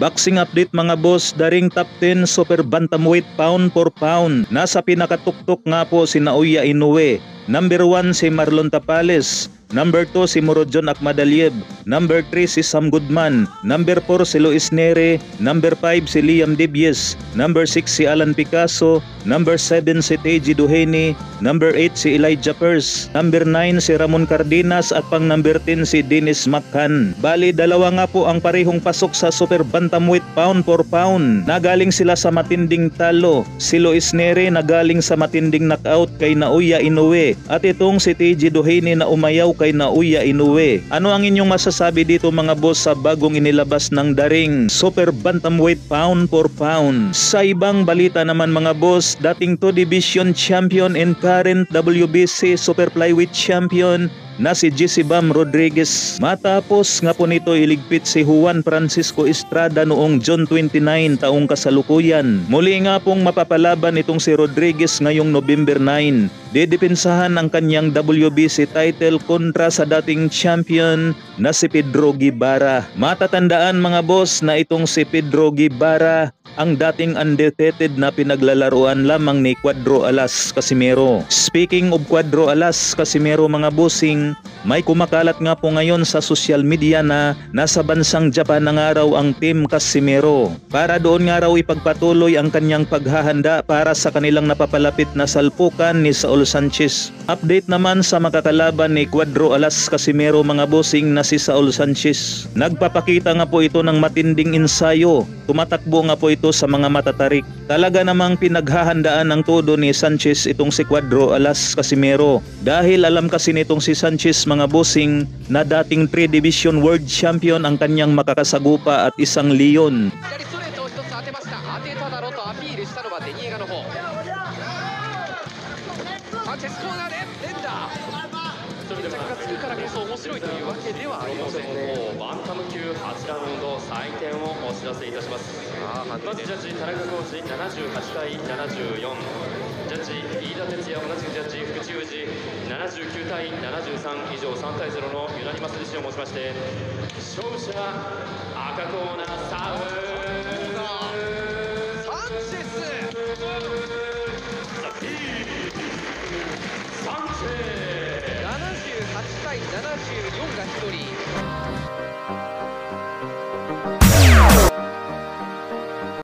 Boxing update mga boss, daring top 10 super bantamweight pound for pound. Nasa pinakatuktok nga po si Naoya Inoue. Number 1 si Marlon Tapales. Number 2 si Murodjon Akhmadaliev. Number 3 si Sam Goodman. Number 4 si Luis Neri. Number 5 si Liam Dibies. Number 6 si Alan Picasso. Number 7 si Teji Duheni. Number 8 si Elijah Pers. Number 9 si Ramon Cardenas at pang number 10 si Dennis McCann. Bali dalawa nga po ang parehong pasok sa super bantamweight pound for pound. Nagaling sila sa matinding talo. Si Luis Neri nagaling sa matinding knockout kay Naoya Inoue. At itong si Teji Duheni na umayaw kay Naoya Inoue. Ano ang inyong masasabi dito mga boss sa bagong inilabas ng daring super bantamweight pound for pound? Sa ibang balita naman mga boss, dating 2 division champion and current WBC super flyweight champion na si Jesse Bam Rodriguez. Matapos nga po nito iligpit si Juan Francisco Estrada noong June 29 taong kasalukuyan. Muli nga pong mapapalaban itong si Rodriguez ngayong November 9. Didepensahan ang kanyang WBC title kontra sa dating champion na si Pedro Guevara. Matatandaan mga boss na itong si Pedro Guevara ang dating undefeated na pinaglalaruan lamang ni Cuadro Alas Casimero. Speaking of Cuadro Alas Casimero mga bossing, may kumakalat nga po ngayon sa social media na nasa bansang Japan na nga raw ang Team Casimero para doon nga raw ipagpatuloy ang kanyang paghahanda para sa kanilang napapalapit na salpukan ni Saul Sanchez. Update naman sa makakalaban ni Cuadro Alas Casimero mga bossing na si Saul Sanchez. Nagpapakita nga po ito ng matinding ensayo. Tumatakbo nga po ito sa mga matatarik. Talaga namang pinaghahandaan ng todo ni Sanchez itong si Cuadro Alas Casimero. Dahil alam kasi nitong si Sanchez mga bossing na dating 3 division world champion ang kanyang makakasagupa at isang leon.